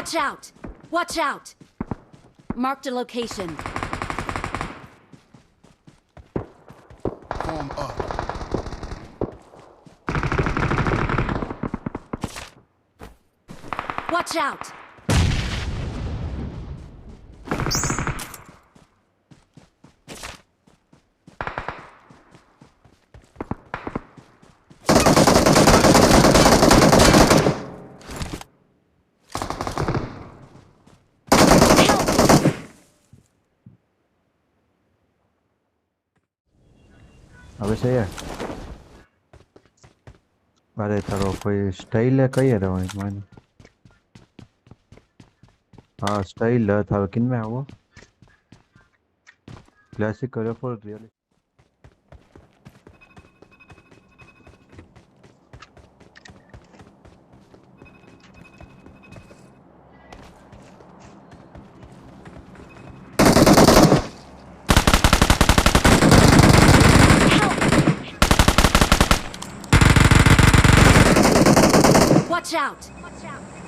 Watch out! Watch out! Marked a location. Form up. Watch out! હવે છે યાર અરે તારો કોઈ સ્ટાઇલ કઈ રહેવાની મને હા સ્ટાઇલ તારો કિનમે આવો ક્લાસિક કર્યો for really Watch out! Watch out!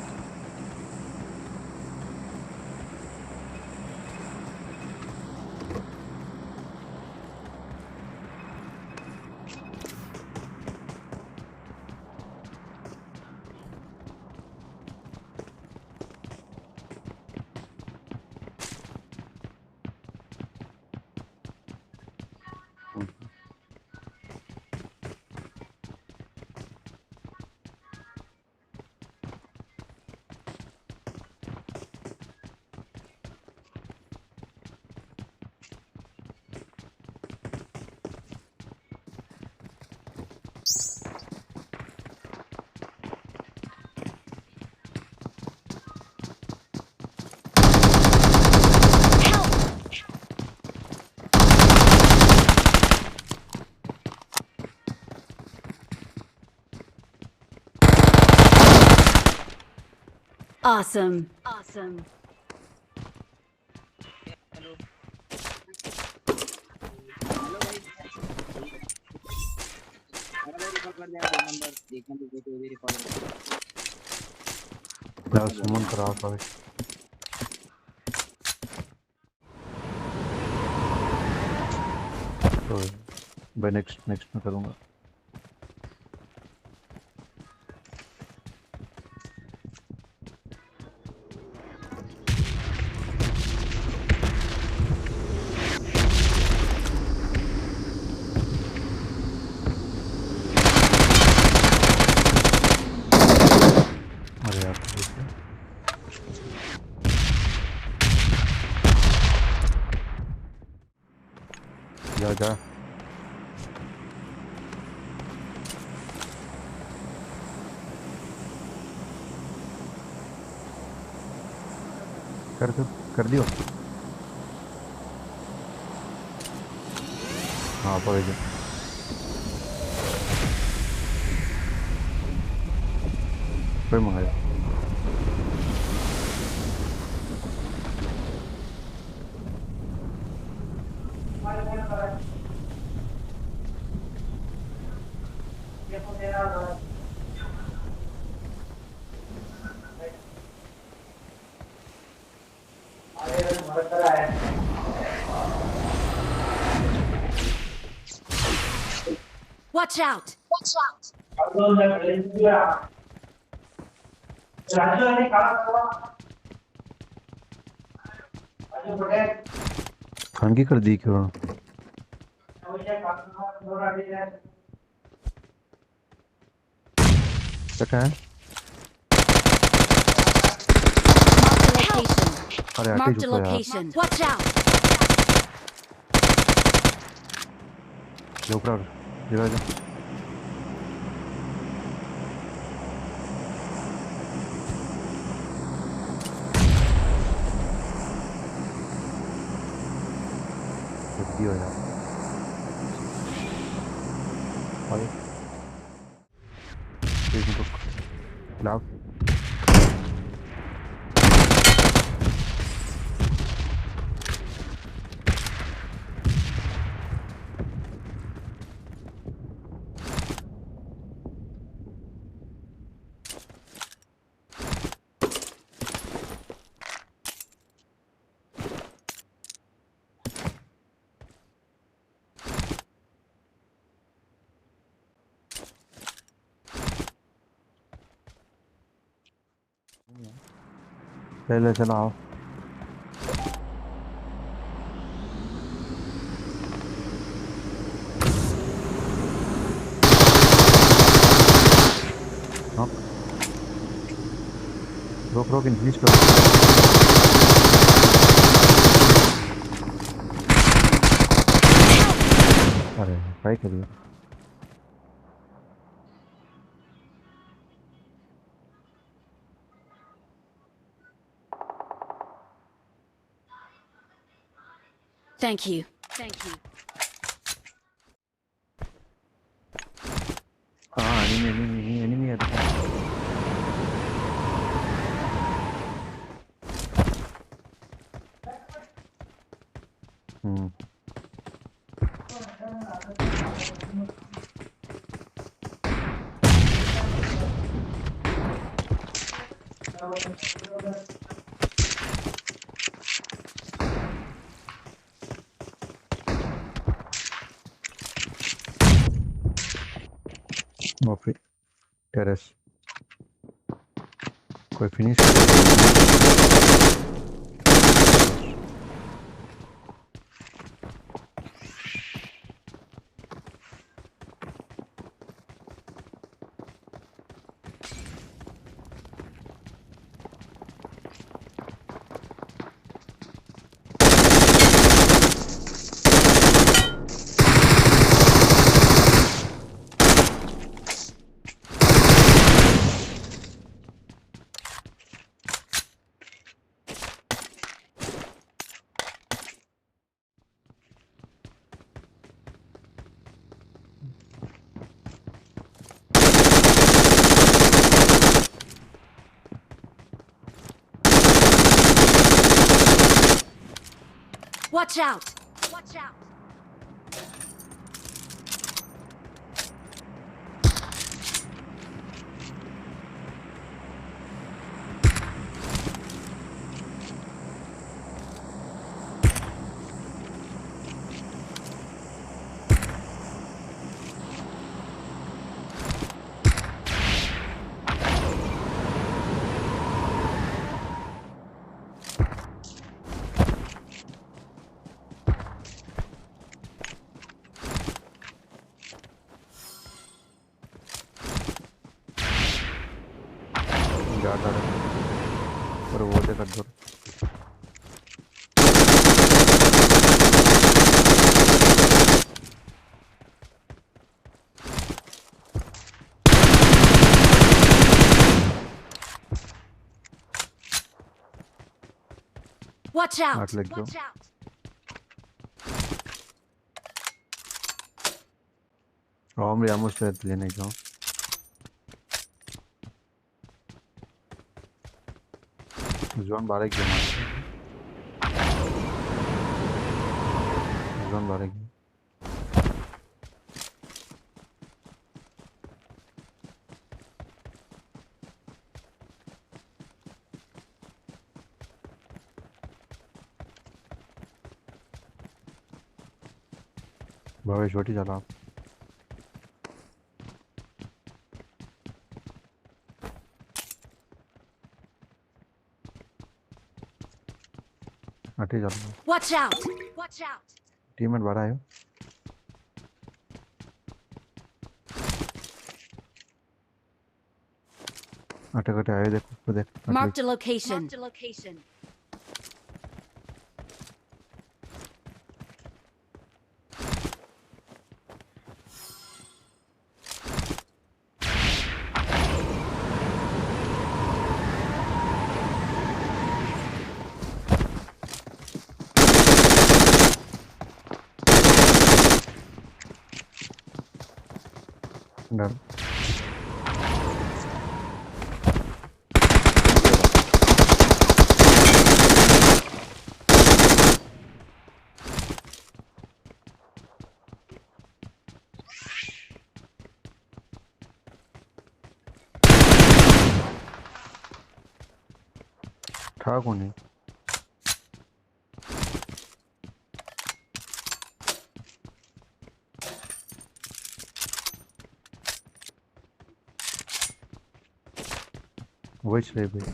Awesome. Awesome. यार सुमन करा पावे तो मैं नेक्स्ट में करूँगा अरे यार जा जा कर दियो हाँ पड़े जा कोई मंगाया Watch out! Watch out! खानगी कर दी क्यों क्या है Marked a location. Watch out! जो ऊपर जगह जा दियो यार अरे एक मिनट लाओ पहले चलाओ। नॉक। रोक रोक इन फिनिश करो। अरे काय करिए। Thank you. Thank you. हाँ एनिमी एनिमी एनिमी है देखो। हम्म। ऑफ टेरेस कोई finish Watch out! Watch out! ज़्यादा पर वो देखा दूर। Watch आठ out! लग गयो। Watch out! हम यामो से लेने जाओ। जोन 12 गेम जोन 12 गेम भावे छोटी चला। आठे चला। Watch out! Watch out! Teammate 12 आयो। आटे कटे आए देखो वो देख। Marked a location. Marked a location. डर था कौन है। वही भाई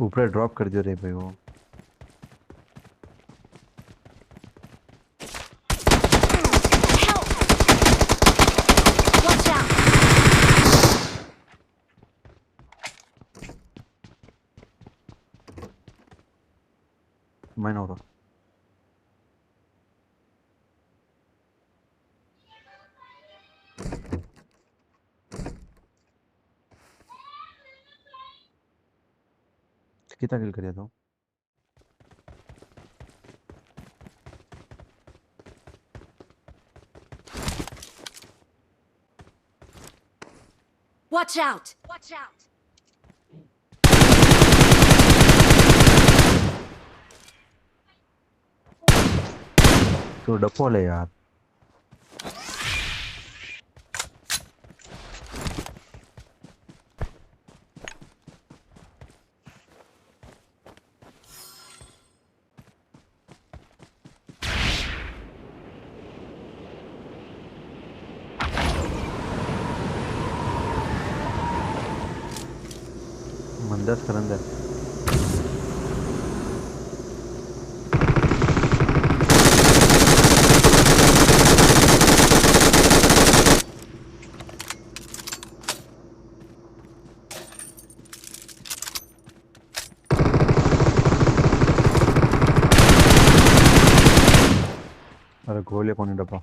ऊपर ड्रॉप कर दियो रे भाई वो। Help! Watch out! माइन हो रहा। कितना किल करिया तो? Watch out! Watch out! तो डप्पो ले यार। मंदस करंदर। अरे गोले कोनी डब्बा।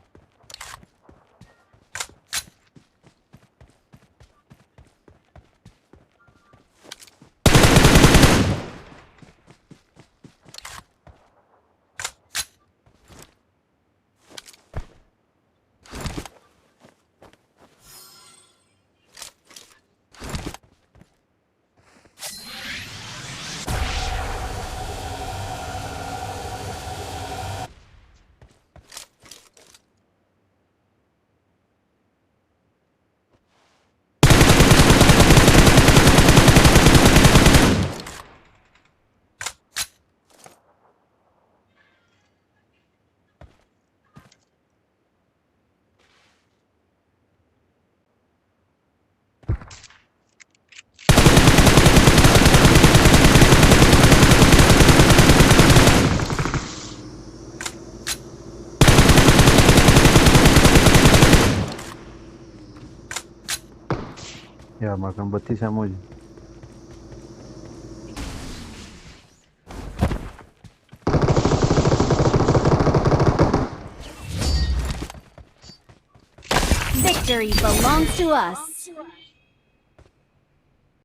यार माकन 32 एमओ जी। Victory belongs to us.